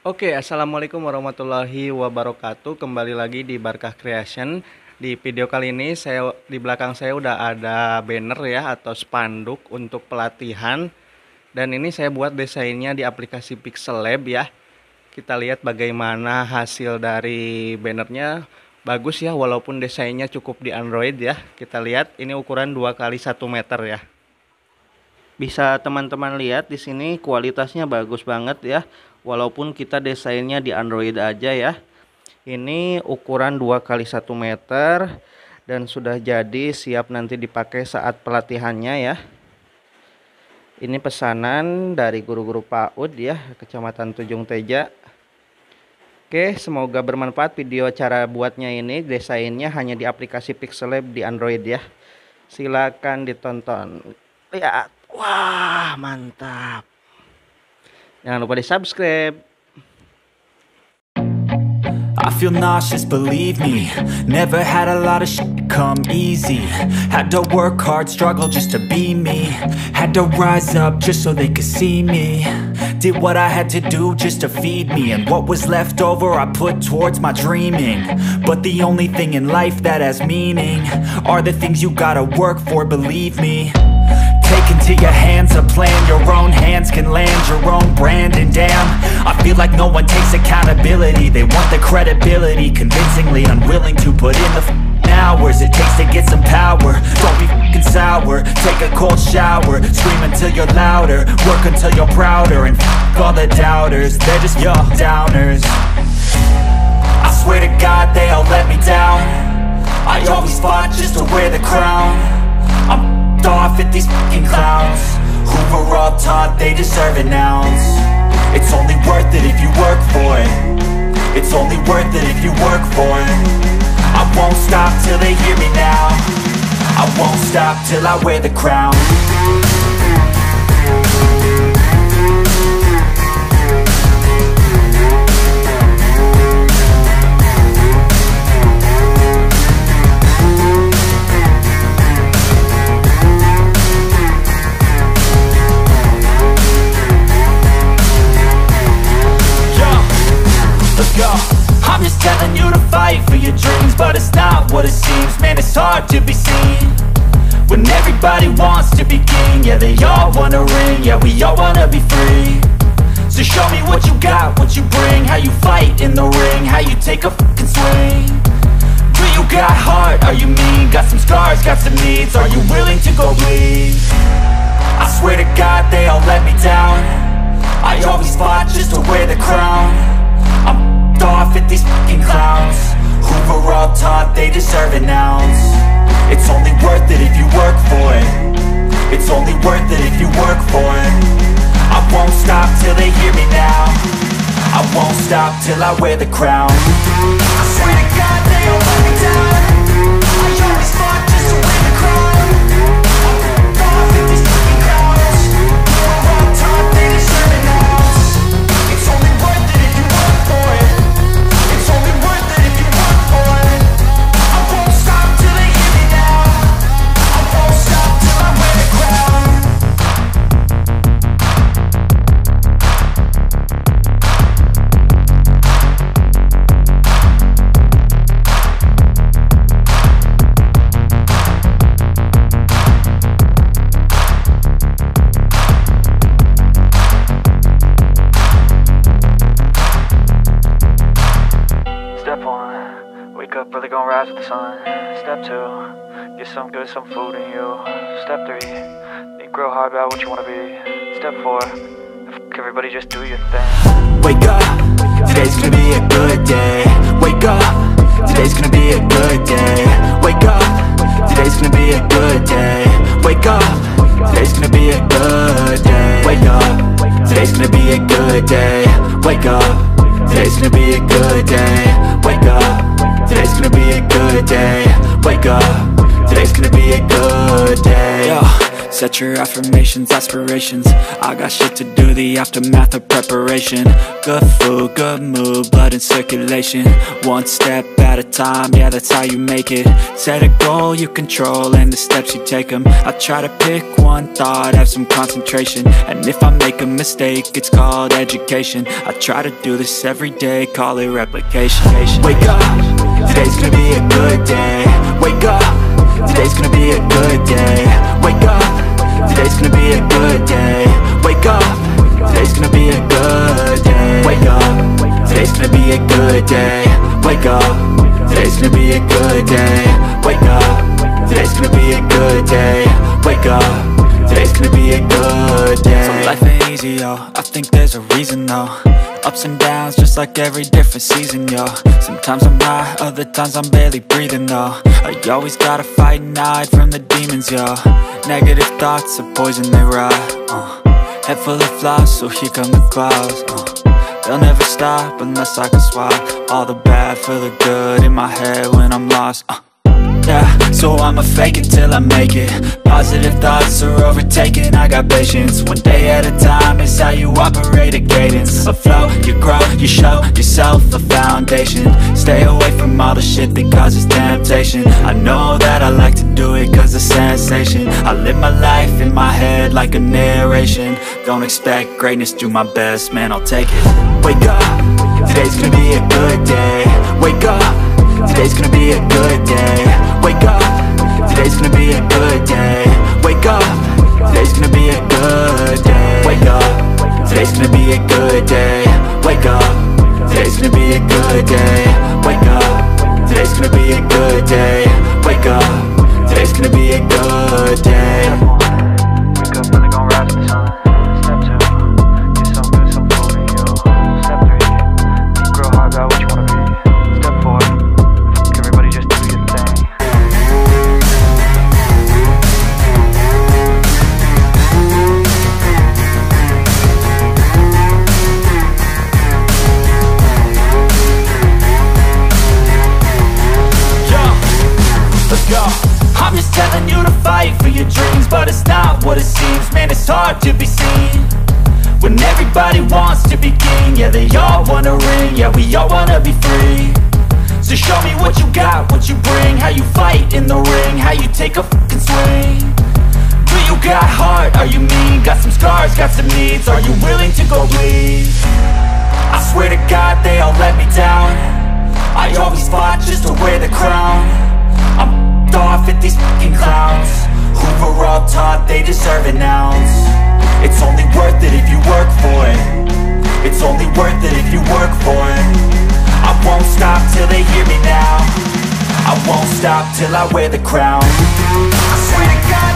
Oke, assalamualaikum warahmatullahi wabarakatuh. Kembali lagi di Barkah Creation. Di video kali ini di belakang saya udah ada banner ya atau spanduk untuk pelatihan. Dan ini saya buat desainnya di aplikasi PixelLab ya. Kita lihat bagaimana hasil dari bannernya. Bagus ya, walaupun desainnya cukup di Android ya. Kita lihat ini ukuran 2x1 meter ya. Bisa teman-teman lihat di sini kualitasnya bagus banget ya. Walaupun kita desainnya di Android aja ya. Ini ukuran 2x1 meter dan sudah jadi siap nanti dipakai saat pelatihannya ya. Ini pesanan dari guru-guru PAUD ya, Kecamatan Tujung Teja. Oke, semoga bermanfaat video cara buatnya ini. Desainnya hanya di aplikasi PixelLab di Android ya. Silakan ditonton. Lihat. Wah, mantap. Jangan lupa di subscribe. I feel nauseous, believe me. Never had a lot of shit come easy. Had to work hard, struggle just to be me. Had to rise up just so they could see me. Did what I had to do just to feed me. And what was left over I put towards my dreaming. But the only thing in life that has meaning are the things you gotta work for, believe me. Take into your hands a plan. Your own hands can land your own brand. And damn, I feel like no one takes accountability. They want the credibility, convincingly unwilling to put in the hours it takes to get some power. Don't be f***ing sour. Take a cold shower. Scream until you're louder. Work until you're prouder. And f*** all the doubters, they're just your downers. I swear to God they all let me down. I always fought just to wear the crown. I'm off at these fucking clowns who were all taught they deserve an ounce. It's only worth it if you work for it. It's only worth it if you work for it. I won't stop till they hear me now. I won't stop till I wear the crown. I'm just telling you to fight for your dreams, but it's not what it seems. Man, it's hard to be seen when everybody wants to be king. Yeah, they all wanna ring, yeah, we all wanna be free. So show me what you got, what you bring. How you fight in the ring, how you take a fucking swing. Do you got heart, are you mean? Got some scars, got some needs, are you willing to go bleed? I swear to God they all let me down. I always fought just to wear the crown. I'm off at these fucking clowns who were all taught they deserve an ounce. It's only worth it if you work for it. It's only worth it if you work for it. I won't stop till they hear me now. I won't stop till I wear the crown. I swear to God they all let me down. I always fought just to wear the crown. I'm off at these fucking clowns who were all taught they deserve an ounce. It's only worth it if you work for it. It's only worth it if you work for it. I won't stop till they hear me now. I won't stop till I wear the crown. Step 1, wake up early, gonna rise with the sun. Step 2, get some good, some food in you. Step 3, think real hard about what you wanna be. Step 4, fuck everybody, just do your thing. Wake up, today's gonna be a good day. Wake up, today's gonna be a good day. Wake up, today's gonna be a good day. Wake up, today's gonna be a good day. Wake up, today's gonna be a good day. Wake up, today's gonna be a good day. Wake up, today's gonna be a good day. Wake up, today's gonna be a good day. Yo, set your affirmations, aspirations. I got shit to do, the aftermath of preparation. Good food, good mood, blood in circulation. One step back at a time, yeah, that's how you make it. Set a goal you control and the steps you take them. I try to pick one thought, have some concentration, and if I make a mistake, it's called education. I try to do this every day, call it replication. Wake up, today's gonna be a good day. Wake up, today's gonna be a good day. Wake up, today's gonna be a good day. Wake up, today's gonna be a good day. Wake up, today's gonna be a good day. Wake up, today's gonna be a good day. Wake up, today's gonna be a good day. Wake up, today's gonna be a good day. So life ain't easy, yo, I think there's a reason though. Ups and downs, just like every different season, yo. Sometimes I'm high, other times I'm barely breathing, though. I always gotta fight and hide from the demons, yo. Negative thoughts are poison, they rot. Head full of flies, so here come the clouds. They'll never stop unless I can swap all the bad for the good in my head when I'm lost. Yeah, so I'ma fake it till I make it. Positive thoughts are overtaken, I got patience. One day at a time is how you operate a cadence. A flow, you grow, you show yourself a foundation. Stay away from all the shit that causes temptation. I know that I like to do it cause it's sensation. I live my life in my head like a narration. Don't expect greatness, do my best, man, I'll take it. Wake up, today's gonna be a good day. Wake up, today's gonna be a good day. Wake up, today's gonna be a good day. Wake up, today's gonna be a good day. Wake up, today's gonna be a good day. Wake up, today's gonna be a good day. Wake up, today's gonna be a good day. Wake up, today's gonna be a good day. Wake up, really gon' rise with the sun. Step 2, get some good, some food in you. Step 3, think real hard about what you wanna be. Step 4, everybody just do your thing. Let's go. I'm just telling you to fight for your dreams, but it's not what it seems. Man, it's hard to be seen when everybody wants to be king. Yeah, they all wanna ring, yeah, we all wanna be free. So show me what you got, what you bring, how you fight in the ring, how you take a fucking swing. Do you got heart, are you mean? Got some scars, got some needs, are you willing to go bleed? I swear to God they all let me down. I always fought just to wear the crown. I'm off at these fucking clowns who were all taught they deserve an ounce. It's only worth it if you work for it. It's only worth it if you work for it. I won't stop till they hear me now. I won't stop till I wear the crown. I swear to God